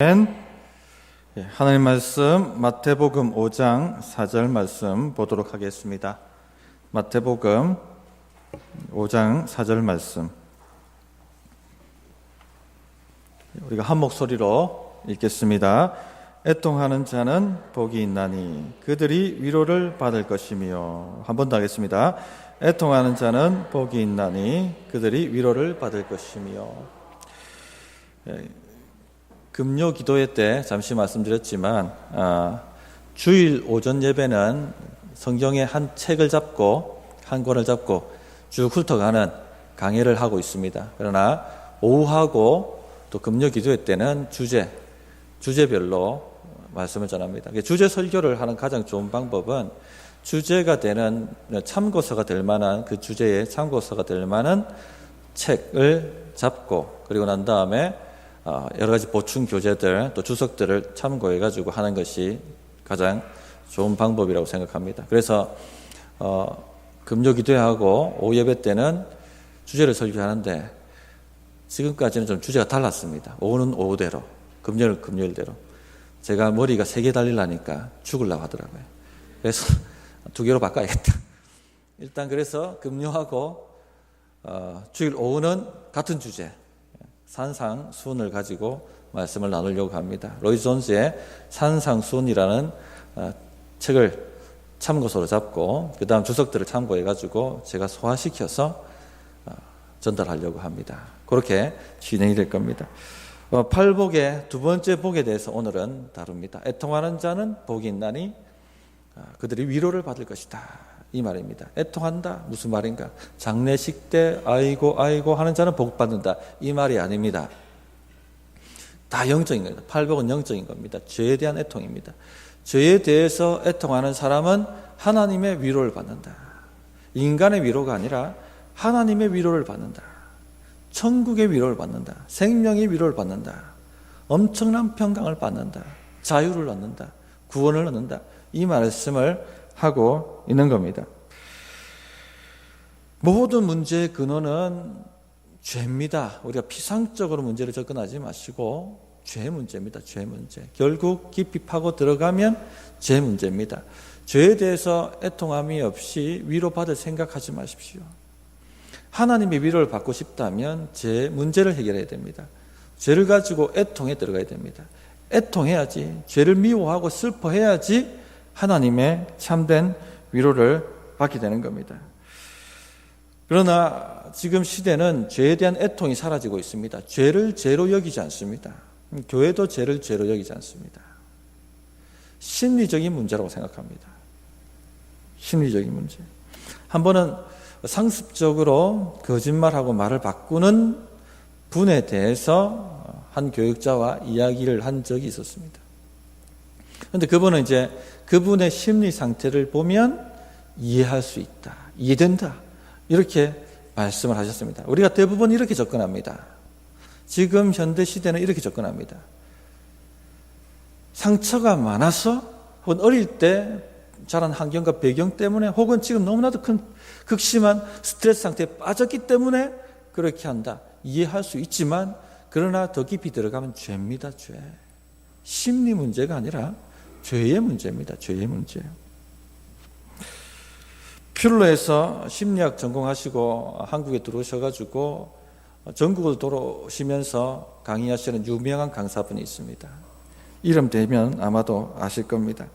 하나님 말씀 마태복음 5장 4절 말씀 보도록 하겠습니다. 마태복음 5장 4절 말씀 우리가 한 목소리로 읽겠습니다. 애통하는 자는 복이 있나니 그들이 위로를 받을 것이며, 한 번 더 하겠습니다. 애통하는 자는 복이 있나니 그들이 위로를 받을 것이며. 금요 기도회 때 잠시 말씀드렸지만 주일 오전 예배는 성경의 한 책을 잡고 한 권을 잡고 쭉 훑어가는 강해를 하고 있습니다. 그러나 오후하고 또 금요 기도회 때는 주제별로 말씀을 전합니다. 주제 설교를 하는 가장 좋은 방법은 주제가 되는 참고서가 될 만한, 그 주제의 참고서가 될 만한 책을 잡고, 그리고 난 다음에 여러 가지 보충 교재들 또 주석들을 참고해가지고 하는 것이 가장 좋은 방법이라고 생각합니다. 그래서 금요 기도회하고 오후 예배 때는 주제를 설교하는데 지금까지는 좀 주제가 달랐습니다. 오후는 오후대로, 금요일은 금요일대로. 제가 머리가 3개 달리려니까 죽으려고 하더라고요. 그래서 2개로 바꿔야겠다. 일단 그래서 금요하고 주일 오후는 같은 주제, 산상수훈을 가지고 말씀을 나누려고 합니다. 로이 존스의 산상수훈이라는 책을 참고서로 잡고 그 다음 주석들을 참고해가지고 제가 소화시켜서 전달하려고 합니다. 그렇게 진행이 될 겁니다. 팔복의 두 번째 복에 대해서 오늘은 다룹니다. 애통하는 자는 복이 있나니 그들이 위로를 받을 것이다, 이 말입니다. 애통한다, 무슨 말인가? 장례식 때 아이고 하는 자는 복 받는다, 이 말이 아닙니다. 다 영적인 겁니다. 팔복은 영적인 겁니다. 죄에 대한 애통입니다. 죄에 대해서 애통하는 사람은 하나님의 위로를 받는다. 인간의 위로가 아니라 하나님의 위로를 받는다. 천국의 위로를 받는다. 생명의 위로를 받는다. 엄청난 평강을 받는다. 자유를 얻는다. 구원을 얻는다. 이 말씀을 하고 있는 겁니다. 모든 문제의 근원은 죄입니다. 우리가 피상적으로 문제를 접근하지 마시고 죄 문제입니다. 죄 문제. 결국 깊이 파고 들어가면 죄 문제입니다. 죄에 대해서 애통함이 없이 위로받을 생각하지 마십시오. 하나님의 위로를 받고 싶다면 죄 문제를 해결해야 됩니다. 죄를 가지고 애통에 들어가야 됩니다. 애통해야지, 죄를 미워하고 슬퍼해야지 하나님의 참된 위로를 받게 되는 겁니다. 그러나 지금 시대는 죄에 대한 애통이 사라지고 있습니다. 죄를 죄로 여기지 않습니다. 교회도 죄를 죄로 여기지 않습니다. 심리적인 문제라고 생각합니다. 심리적인 문제. 한 번은 상습적으로 거짓말하고 말을 바꾸는 분에 대해서 한 교육자와 이야기를 한 적이 있었습니다. 그런데 그분은 이제 그분의 심리 상태를 보면 이해할 수 있다, 이해된다, 이렇게 말씀을 하셨습니다. 우리가 대부분 이렇게 접근합니다. 지금 현대 시대는 이렇게 접근합니다. 상처가 많아서, 혹은 어릴 때 자란 환경과 배경 때문에, 혹은 지금 너무나도 큰 극심한 스트레스 상태에 빠졌기 때문에 그렇게 한다. 이해할 수 있지만, 그러나 더 깊이 들어가면 죄입니다. 죄. 심리 문제가 아니라 죄의 문제입니다. 죄의 문제. 퓰러에서 심리학 전공하시고 한국에 들어오셔가지고 전국을 돌아오시면서 강의하시는 유명한 강사분이 있습니다. 이름 대면 아마도 아실 겁니다.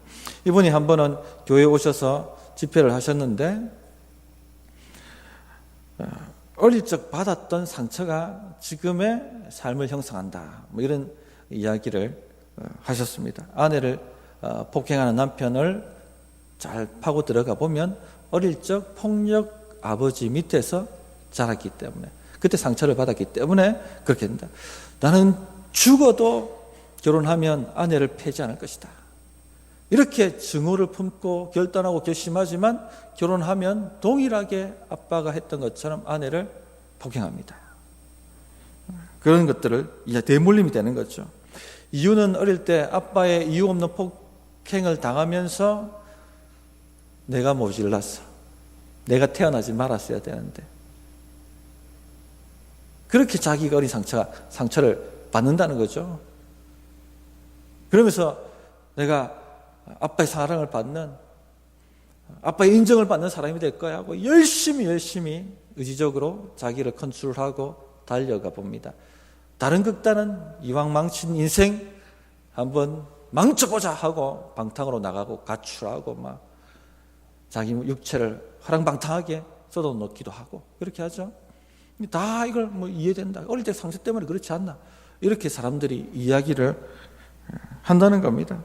이분이 한 번은 교회에 오셔서 집회를 하셨는데 어릴 적 받았던 상처가 지금의 삶을 형성한다, 이런 이야기를 하셨습니다. 아내를 폭행하는 남편을 잘 파고 들어가 보면 어릴 적 폭력 아버지 밑에서 자랐기 때문에, 그때 상처를 받았기 때문에 그렇게 된다. 나는 죽어도 결혼하면 아내를 패지 않을 것이다. 이렇게 증오를 품고 결단하고 결심하지만 결혼하면 동일하게 아빠가 했던 것처럼 아내를 폭행합니다. 그런 것들을 이제 대물림이 되는 거죠. 이유는 어릴 때 아빠의 이유 없는 폭행을 당하면서 내가 모질랐어, 내가 태어나지 말았어야 되는데, 그렇게 자기가 어린 상처를 받는다는 거죠. 그러면서 내가 아빠의 사랑을 받는, 아빠의 인정을 받는 사람이 될 거야 하고 열심히 의지적으로 자기를 컨트롤하고 달려가 봅니다. 다른 극단은 이왕 망친 인생 한번 망쳐보자 하고 방탕으로 나가고 가출하고 막 자기 육체를 화랑방탕하게 쏟아놓기도 하고 그렇게 하죠. 다 이걸 뭐 이해된다. 어릴 때 상처 때문에 그렇지 않나. 이렇게 사람들이 이야기를 한다는 겁니다.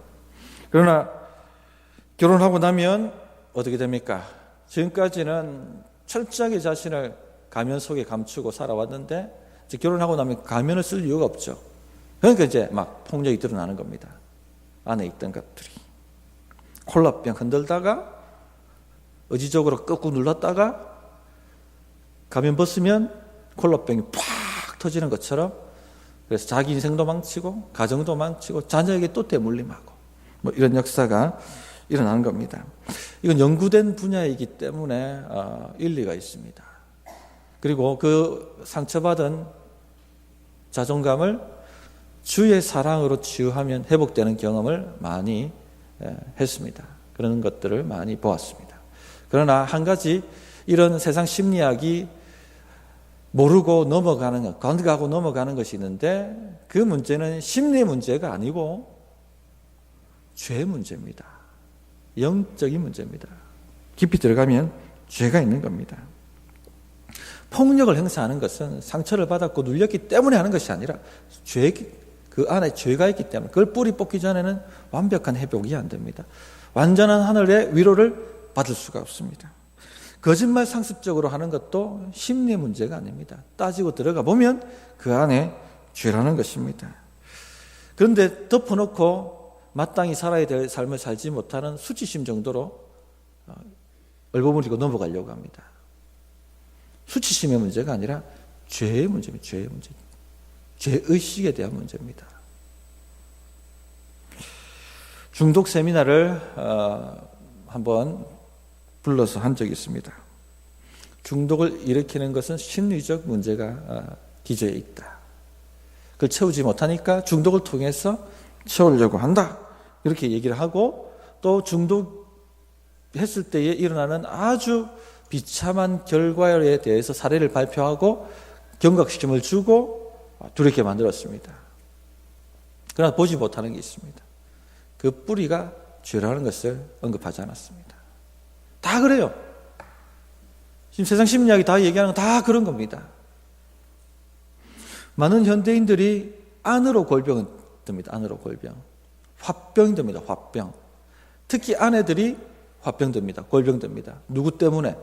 그러나 결혼하고 나면 어떻게 됩니까? 지금까지는 철저하게 자신을 가면 속에 감추고 살아왔는데 이제 결혼하고 나면 가면을 쓸 이유가 없죠. 그러니까 이제 막 폭력이 드러나는 겁니다. 안에 있던 것들이. 콜라병 흔들다가 의지적으로 꾹꾹 눌렀다가 가면 벗으면 콜라병이 팍 터지는 것처럼, 그래서 자기 인생도 망치고 가정도 망치고 자녀에게 또 대물림하고 뭐 이런 역사가 일어나는 겁니다. 이건 연구된 분야이기 때문에 일리가 있습니다. 그리고 그 상처받은 자존감을 주의 사랑으로 치유하면 회복되는 경험을 많이 했습니다. 그런 것들을 많이 보았습니다. 그러나 한 가지 이런 세상 심리학이 모르고 넘어가는 것, 관가하고 넘어가는 것이 있는데 그 문제는 심리 문제가 아니고 죄 문제입니다. 영적인 문제입니다. 깊이 들어가면 죄가 있는 겁니다. 폭력을 행사하는 것은 상처를 받았고 눌렸기 때문에 하는 것이 아니라 그 안에 죄가 있기 때문에 그걸 뿌리 뽑기 전에는 완벽한 회복이 안 됩니다. 완전한 하늘의 위로를 받을 수가 없습니다. 거짓말 상습적으로 하는 것도 심리 문제가 아닙니다. 따지고 들어가 보면 그 안에 죄라는 것입니다. 그런데 덮어놓고 마땅히 살아야 될 삶을 살지 못하는 수치심 정도로 얼버무리고 넘어가려고 합니다. 수치심의 문제가 아니라 죄의 문제입니다. 죄의 문제. 죄의식에 대한 문제입니다. 중독 세미나를 한번 불러서 한 적이 있습니다. 중독을 일으키는 것은 심리적 문제가 기저에 있다. 그걸 채우지 못하니까 중독을 통해서 채우려고 한다. 이렇게 얘기를 하고 또 중독했을 때에 일어나는 아주 비참한 결과에 대해서 사례를 발표하고 경각심을 주고 두렵게 만들었습니다. 그러나 보지 못하는 게 있습니다. 그 뿌리가 죄라는 것을 언급하지 않았습니다. 다 그래요. 지금 세상 심리학이 다 얘기하는 건 다 그런 겁니다. 많은 현대인들이 안으로 골병을 듭니다. 안으로 골병. 화병이 듭니다. 화병. 특히 아내들이 화병 듭니다. 골병 듭니다. 누구 때문에?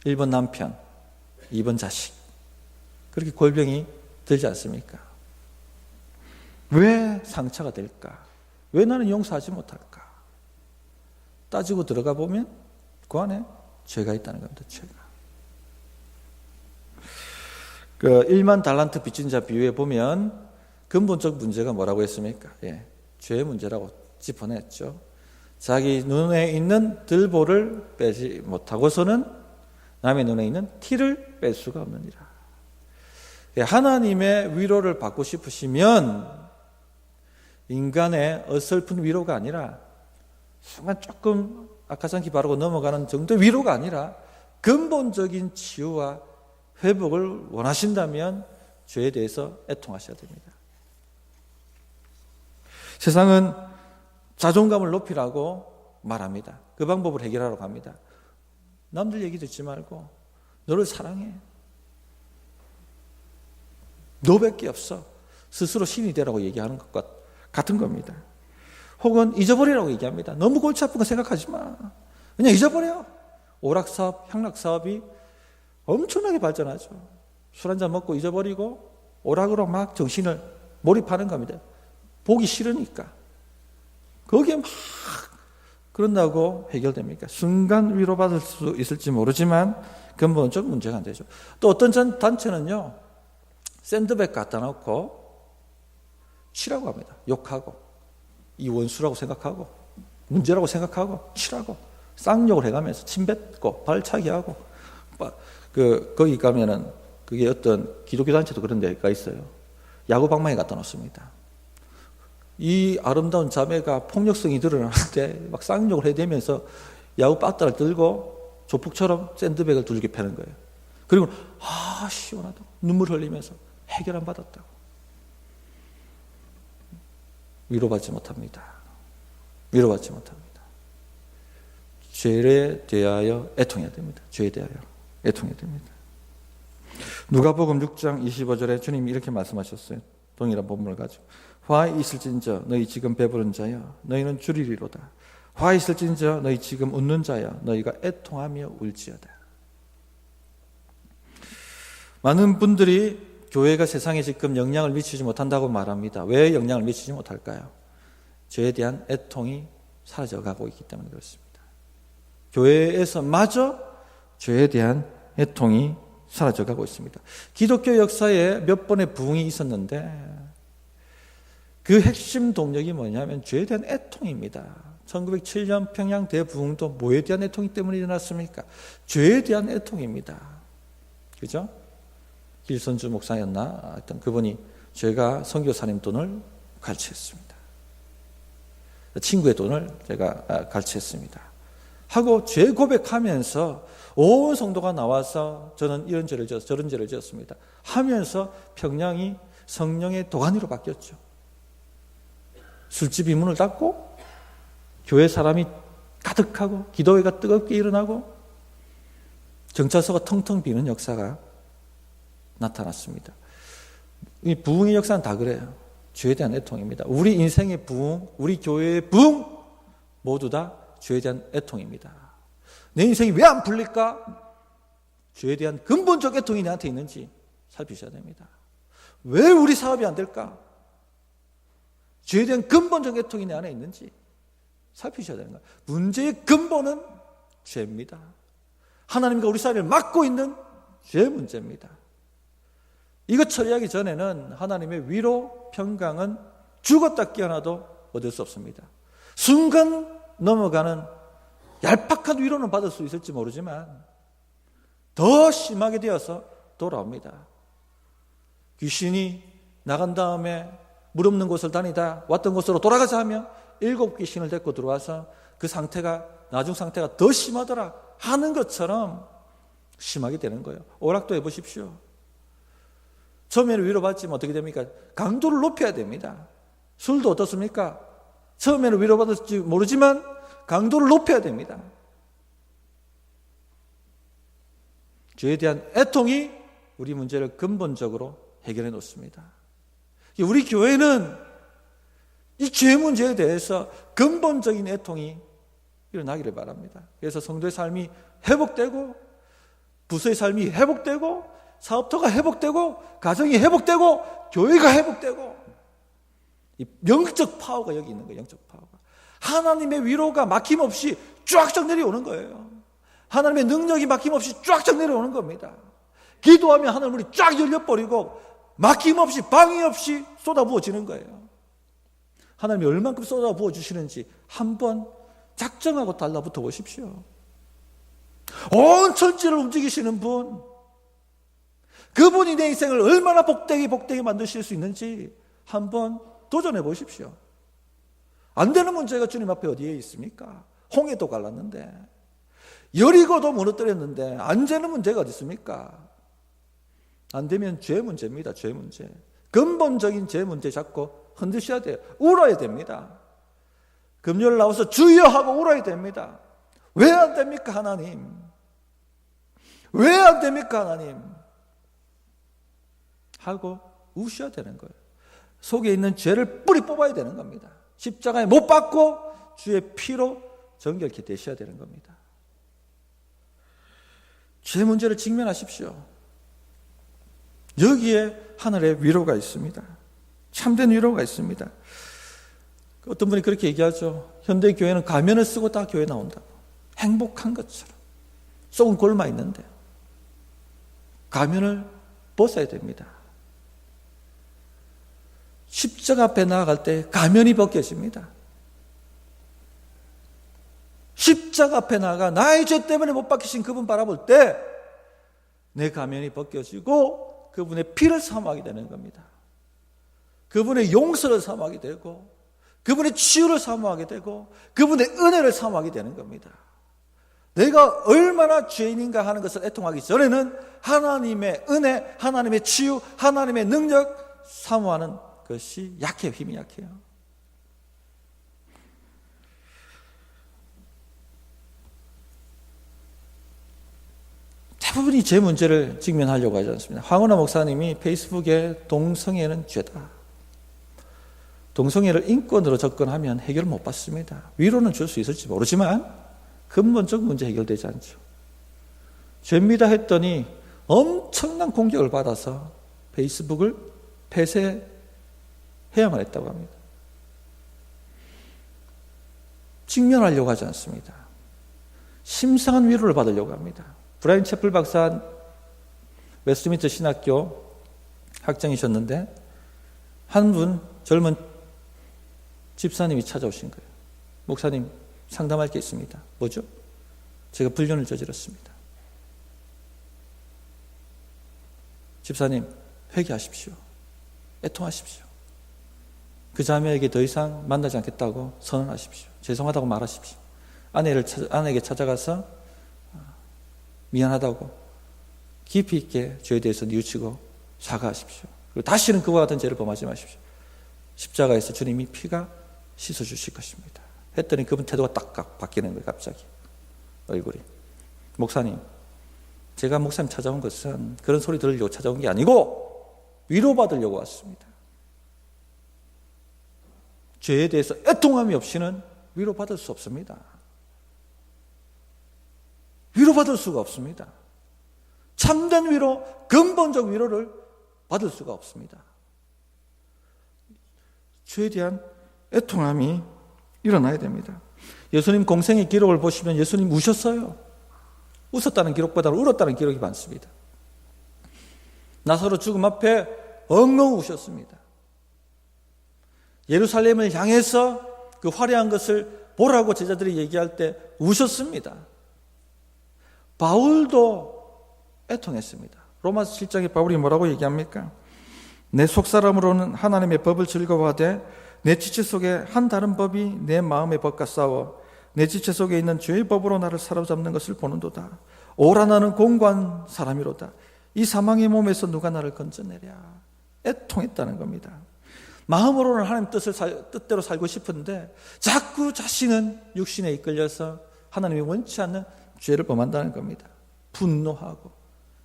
1번 남편, 2번 자식. 그렇게 골병이 들지 않습니까? 왜 상처가 될까? 왜 나는 용서하지 못할까? 따지고 들어가 보면 그 안에 죄가 있다는 겁니다. 죄가. 그 1만 달란트 빚진 자 비유에 보면 근본적 문제가 뭐라고 했습니까? 죄의 문제라고 짚어냈죠. 자기 눈에 있는 들보를 빼지 못하고서는 남의 눈에 있는 티를 뺄 수가 없느니라. 하나님의 위로를 받고 싶으시면 인간의 어설픈 위로가 아니라 순간 조금 악하장기 바르고 넘어가는 정도의 위로가 아니라 근본적인 치유와 회복을 원하신다면 죄에 대해서 애통하셔야 됩니다. 세상은 자존감을 높이라고 말합니다. 그 방법을 해결하러 갑니다. 남들 얘기 듣지 말고 너를 사랑해. 너밖에 없어. 스스로 신이 되라고 얘기하는 것과 같은 겁니다. 혹은 잊어버리라고 얘기합니다. 너무 골치 아픈 거 생각하지 마. 그냥 잊어버려. 오락사업, 향락사업이 엄청나게 발전하죠. 술 한잔 먹고 잊어버리고 오락으로 막 정신을 몰입하는 겁니다. 보기 싫으니까. 거기에 막 그런다고 해결됩니까? 순간 위로받을 수 있을지 모르지만 근본적 문제가 안 되죠. 또 어떤 단체는요, 샌드백 갖다 놓고 치라고 합니다. 욕하고 이 원수라고 생각하고 문제라고 생각하고 치라고 쌍욕을 해가면서 침뱉고 발차기 하고 거기 가면은 그게 어떤 기독교 단체도 그런 데가 있어요. 야구 방망이 갖다 놓습니다. 이 아름다운 자매가 폭력성이 드러나는데 막 쌍욕을 해대면서 야구 박다를 들고 조폭처럼 샌드백을 두들겨 패는 거예요. 그리고 시원하다고 눈물 흘리면서 해결 안 받았다고. 위로받지 못합니다. 위로받지 못합니다. 죄에 대하여 애통해야 됩니다. 죄에 대하여 애통해야 됩니다. 누가복음 6장 25절에 주님이 이렇게 말씀하셨어요. 동일한 본문을 가지고 화 있을진저 너희 지금 배부른 자여 너희는 줄이리로다. 화 있을진저 너희 지금 웃는 자여 너희가 애통하며 울지어다. 많은 분들이 교회가 세상에 지금 영향을 미치지 못한다고 말합니다. 왜 영향을 미치지 못할까요? 죄에 대한 애통이 사라져가고 있기 때문에 그렇습니다. 교회에서마저 죄에 대한 애통이 사라져가고 있습니다. 기독교 역사에 몇 번의 부흥이 있었는데 그 핵심 동력이 뭐냐면 죄에 대한 애통입니다. 1907년 평양 대부흥도 뭐에 대한 애통이 때문에 일어났습니까? 죄에 대한 애통입니다. 그죠? 길선주 목사였나? 하여튼 그분이 제가 선교사님 돈을 갈취했습니다. 친구의 돈을 제가 갈취했습니다. 하고 죄 고백하면서 온 성도가 나와서 저는 이런 죄를 지었어 저런 죄를 지었습니다 하면서 평양이 성령의 도가니로 바뀌었죠. 술집이 문을 닫고 교회 사람이 가득하고 기도회가 뜨겁게 일어나고 경찰서가 텅텅 비는 역사가 나타났습니다. 이 부흥의 역사는 다 그래요. 죄에 대한 애통입니다. 우리 인생의 부흥, 우리 교회의 부흥 모두 다 죄에 대한 애통입니다. 내 인생이 왜 안 풀릴까? 죄에 대한 근본적 애통이 내한테 있는지 살피셔야 됩니다. 왜 우리 사업이 안 될까? 죄에 대한 근본적 애통이 내 안에 있는지 살피셔야 되는 거예요. 문제의 근본은 죄입니다. 하나님과 우리 사이를 막고 있는 죄 문제입니다. 이것 처리하기 전에는 하나님의 위로, 평강은 죽었다 깨어나도 얻을 수 없습니다. 순간 넘어가는 얄팍한 위로는 받을 수 있을지 모르지만 더 심하게 되어서 돌아옵니다. 귀신이 나간 다음에 물 없는 곳을 다니다 왔던 곳으로 돌아가자 하면 7 귀신을 데리고 들어와서 그 상태가 나중 상태가 더 심하더라 하는 것처럼 심하게 되는 거예요. 오락도 해보십시오. 처음에는 위로받지면 어떻게 됩니까? 강도를 높여야 됩니다. 술도 어떻습니까? 처음에는 위로받을지 모르지만 강도를 높여야 됩니다. 죄에 대한 애통이 우리 문제를 근본적으로 해결해 놓습니다. 우리 교회는 이 죄 문제에 대해서 근본적인 애통이 일어나기를 바랍니다. 그래서 성도의 삶이 회복되고 부서의 삶이 회복되고 사업터가 회복되고 가정이 회복되고 교회가 회복되고 이 영적 파워가 여기 있는 거예요. 영적 파워가 하나님의 위로가 막힘없이 쫙쫙 내려오는 거예요. 하나님의 능력이 막힘없이 쫙쫙 내려오는 겁니다. 기도하면 하늘 문이 쫙 열려버리고 막힘없이 방해 없이 쏟아부어지는 거예요. 하나님이 얼만큼 쏟아부어 주시는지 한번 작정하고 달라붙어 보십시오. 온 천지를 움직이시는 분, 그분이 내 인생을 얼마나 복되게 만드실 수 있는지 한번 도전해 보십시오. 안 되는 문제가 주님 앞에 어디에 있습니까? 홍해도 갈랐는데, 여리고도 무너뜨렸는데 안 되는 문제가 어디 있습니까? 안 되면 죄 문제입니다. 죄 문제. 근본적인 죄 문제 잡고 흔드셔야 돼요. 울어야 됩니다. 금요일 나와서 주여 하고 울어야 됩니다. 왜 안 됩니까, 하나님? 왜 안 됩니까, 하나님? 하고 우셔야 되는 거예요. 속에 있는 죄를 뿌리 뽑아야 되는 겁니다. 십자가에 못 박고 주의 피로 정결케 되셔야 되는 겁니다. 죄 문제를 직면하십시오. 여기에 하늘의 위로가 있습니다. 참된 위로가 있습니다. 어떤 분이 그렇게 얘기하죠. 현대 교회는 가면을 쓰고 다 교회 나온다고. 행복한 것처럼. 속은 골마 있는데 가면을 벗어야 됩니다. 십자가 앞에 나아갈 때 가면이 벗겨집니다. 십자가 앞에 나아가 나의 죄 때문에 못 박히신 그분 바라볼 때 내 가면이 벗겨지고 그분의 피를 사모하게 되는 겁니다. 그분의 용서를 사모하게 되고 그분의 치유를 사모하게 되고 그분의 은혜를 사모하게 되는 겁니다. 내가 얼마나 죄인인가 하는 것을 애통하기 전에는 하나님의 은혜, 하나님의 치유, 하나님의 능력 사모하는 것이 약해요. 힘이 약해요. 대부분이 제 문제를 직면하려고 하지 않습니다. 황은하 목사님이 페이스북에 동성애는 죄다, 동성애를 인권으로 접근하면 해결을 못 받습니다. 위로는 줄 수 있을지 모르지만 근본적 문제 해결되지 않죠. 죄입니다 했더니 엄청난 공격을 받아서 페이스북을 폐쇄해야만 했다고 합니다. 직면하려고 하지 않습니다. 심상한 위로를 받으려고 합니다. 브라이언 채플 박사, 웨스트민스터 신학교 학장이셨는데 한 분 젊은 집사님이 찾아오신 거예요. 목사님, 상담할 게 있습니다. 뭐죠? 제가 불륜을 저질렀습니다. 집사님, 회개하십시오. 애통하십시오. 그 자매에게 더 이상 만나지 않겠다고 선언하십시오. 죄송하다고 말하십시오. 아내에게 찾아가서 미안하다고 깊이 있게 죄에 대해서 뉘우치고 사과하십시오. 그리고 다시는 그와 같은 죄를 범하지 마십시오. 십자가에서 주님이 피가 씻어주실 것입니다. 했더니 그분 태도가 딱 바뀌는 거예요. 갑자기 얼굴이. 목사님, 제가 목사님 찾아온 것은 그런 소리 들으려고 찾아온 게 아니고 위로받으려고 왔습니다. 죄에 대해서 애통함이 없이는 위로받을 수 없습니다. 위로받을 수가 없습니다. 참된 위로, 근본적 위로를 받을 수가 없습니다. 죄에 대한 애통함이 일어나야 됩니다. 예수님 공생의 기록을 보시면 예수님 우셨어요. 웃었다는 기록보다는 울었다는 기록이 많습니다. 나사로 죽음 앞에 엉엉 우셨습니다. 예루살렘을 향해서 그 화려한 것을 보라고 제자들이 얘기할 때 우셨습니다. 바울도 애통했습니다. 로마서 7장에 바울이 뭐라고 얘기합니까? 내 속사람으로는 하나님의 법을 즐거워하되 내 지체 속에 한 다른 법이 내 마음의 법과 싸워 내 지체 속에 있는 죄의 법으로 나를 사로잡는 것을 보는도다. 오라 나는 공고한 사람이로다. 이 사망의 몸에서 누가 나를 건져내랴. 애통했다는 겁니다. 마음으로는 하나님 뜻대로 살고 싶은데 자꾸 자신은 육신에 이끌려서 하나님이 원치 않는 죄를 범한다는 겁니다. 분노하고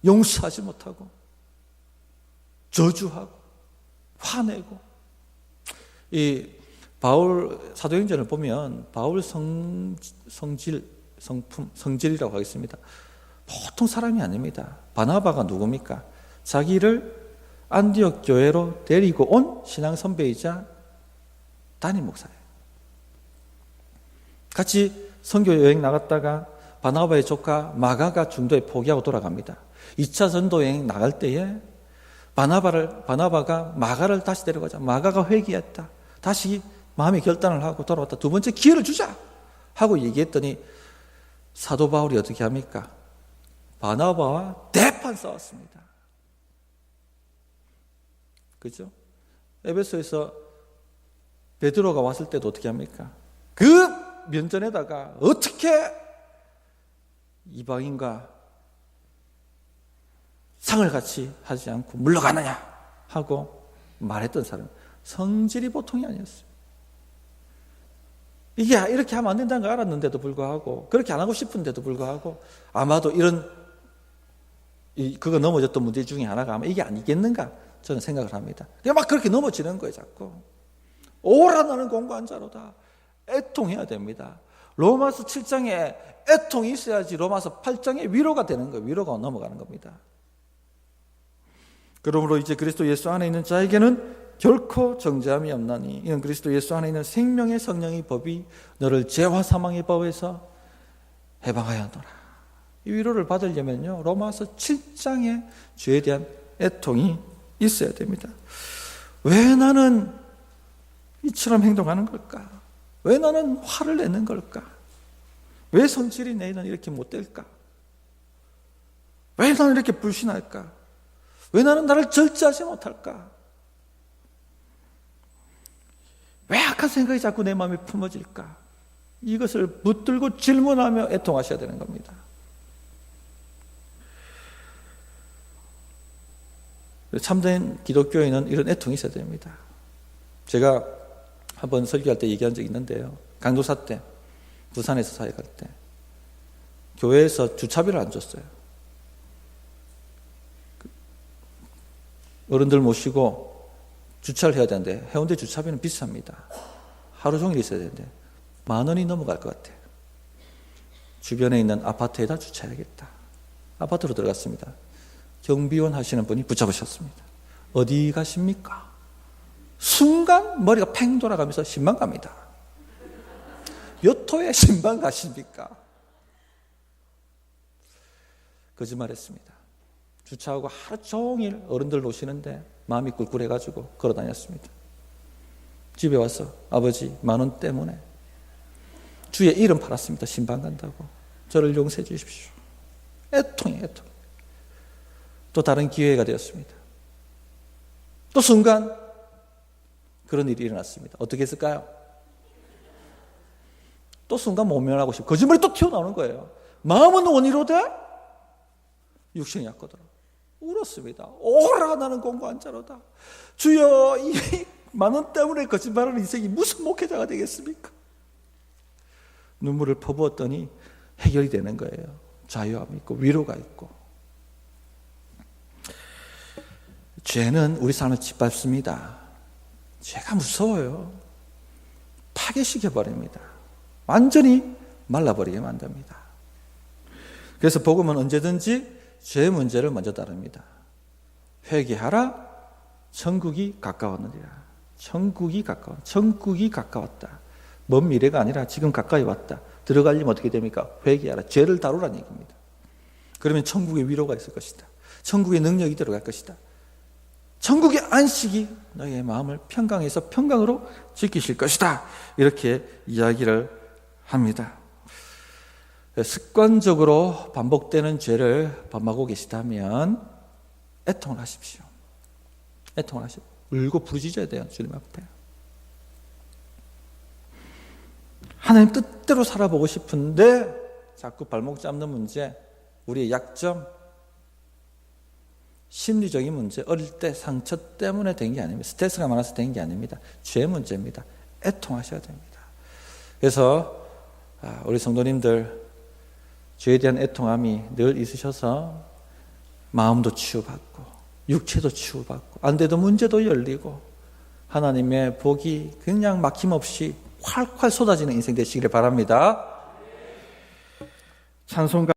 용서하지 못하고 저주하고 화내고. 이 바울 사도행전을 보면 바울 성질이라고 하겠습니다. 보통 사람이 아닙니다. 바나바가 누굽니까? 자기를 안디옥 교회로 데리고 온 신앙 선배이자 담임 목사예요. 같이 선교 여행 나갔다가 바나바의 조카 마가가 중도에 포기하고 돌아갑니다. 2차 전도 여행 나갈 때에 바나바가 마가를 다시 데려가자. 마가가 회개했다. 다시 마음의 결단을 하고 돌아왔다. 두 번째 기회를 주자 하고 얘기했더니 사도 바울이 어떻게 합니까? 바나바와 대판 싸웠습니다. 그죠? 에베소에서 베드로가 왔을 때도 어떻게 합니까? 그 면전에다가 어떻게 이방인과 상을 같이 하지 않고 물러가느냐 하고 말했던 사람. 성질이 보통이 아니었어요. 이게 이렇게 하면 안 된다는 걸 알았는데도 불구하고, 그렇게 안 하고 싶은데도 불구하고, 아마도 그거 넘어졌던 문제 중에 하나가 아마 이게 아니겠는가 저는 생각을 합니다. 그냥 막 그렇게 넘어지는 거예요. 자꾸 오라 나는 공고한 자로다. 애통해야 됩니다. 로마서 7장에 애통이 있어야지 로마서 8장에 위로가 되는 거예요. 위로가 넘어가는 겁니다. 그러므로 이제 그리스도 예수 안에 있는 자에게는 결코 정죄함이 없나니 이는 그리스도 예수 안에 있는 생명의 성령의 법이 너를 죄와 사망의 법에서 해방하였노라. 이 위로를 받으려면요, 로마서 7장의 죄에 대한 애통이 있어야 됩니다. 왜 나는 이처럼 행동하는 걸까? 왜 나는 화를 내는 걸까? 왜 성질이 내는 이렇게 못될까? 왜 나는 이렇게 불신할까? 왜 나는 나를 절제하지 못할까? 왜 악한 생각이 자꾸 내 마음에 품어질까? 이것을 붙들고 질문하며 애통하셔야 되는 겁니다. 참된 기독교인은 이런 애통이 있어야 됩니다. 제가 한번 설교할 때 얘기한 적이 있는데요. 강도사 때, 부산에서 사역할 때 교회에서 주차비를 안 줬어요. 어른들 모시고 주차를 해야 되는데 해운대 주차비는 비쌉니다. 하루 종일 있어야 되는데 10,000원이 넘어갈 것 같아요. 주변에 있는 아파트에다 주차해야겠다. 아파트로 들어갔습니다. 경비원 하시는 분이 붙잡으셨습니다. 어디 가십니까? 순간 머리가 팽 돌아가면서 신방 갑니다. 몇 호에 신방 가십니까? 거짓말했습니다. 주차하고 하루 종일 어른들 노시는데 마음이 꿀꿀해가지고 걸어 다녔습니다. 집에 와서 아버지 10,000원 때문에 주의 이름 팔았습니다. 신방 간다고. 저를 용서해 주십시오. 애통이. 또 다른 기회가 되었습니다. 또 순간 그런 일이 일어났습니다. 어떻게 했을까요? 또 순간 모면하고 싶고 거짓말이 또 튀어나오는 거예요. 마음은 원이로되 육신이 약하더라. 울었습니다. 오라 나는 공고한 자로다. 주여 이 10,000원 때문에 거짓말하는 인생이 무슨 목회자가 되겠습니까? 눈물을 퍼부었더니 해결이 되는 거예요. 자유함이 있고 위로가 있고. 죄는 우리 삶을 짓밟습니다. 죄가 무서워요. 파괴시켜버립니다. 완전히 말라버리게 만듭니다. 그래서 복음은 언제든지 죄 문제를 먼저 다룹니다. 회개하라. 천국이 가까웠느니라. 천국이 가까웠다. 먼 미래가 아니라 지금 가까이 왔다. 들어가려면 어떻게 됩니까? 회개하라. 죄를 다루라는 얘기입니다. 그러면 천국의 위로가 있을 것이다. 천국의 능력이 들어갈 것이다. 천국의 안식이 너의 마음을 평강해서 평강으로 지키실 것이다. 이렇게 이야기를 합니다. 습관적으로 반복되는 죄를 범하고 계시다면 애통을 하십시오. 애통을 하십시오. 울고 부르짖어야 돼요. 주님 앞에. 하나님 뜻대로 살아보고 싶은데 자꾸 발목 잡는 문제, 우리의 약점, 심리적인 문제, 어릴 때 상처 때문에 된 게 아닙니다. 스트레스가 많아서 된 게 아닙니다. 죄 문제입니다. 애통하셔야 됩니다. 그래서 우리 성도님들 죄에 대한 애통함이 늘 있으셔서 마음도 치유받고 육체도 치유받고 안 돼도 문제도 열리고 하나님의 복이 그냥 막힘없이 활활 쏟아지는 인생 되시기를 바랍니다. 찬송가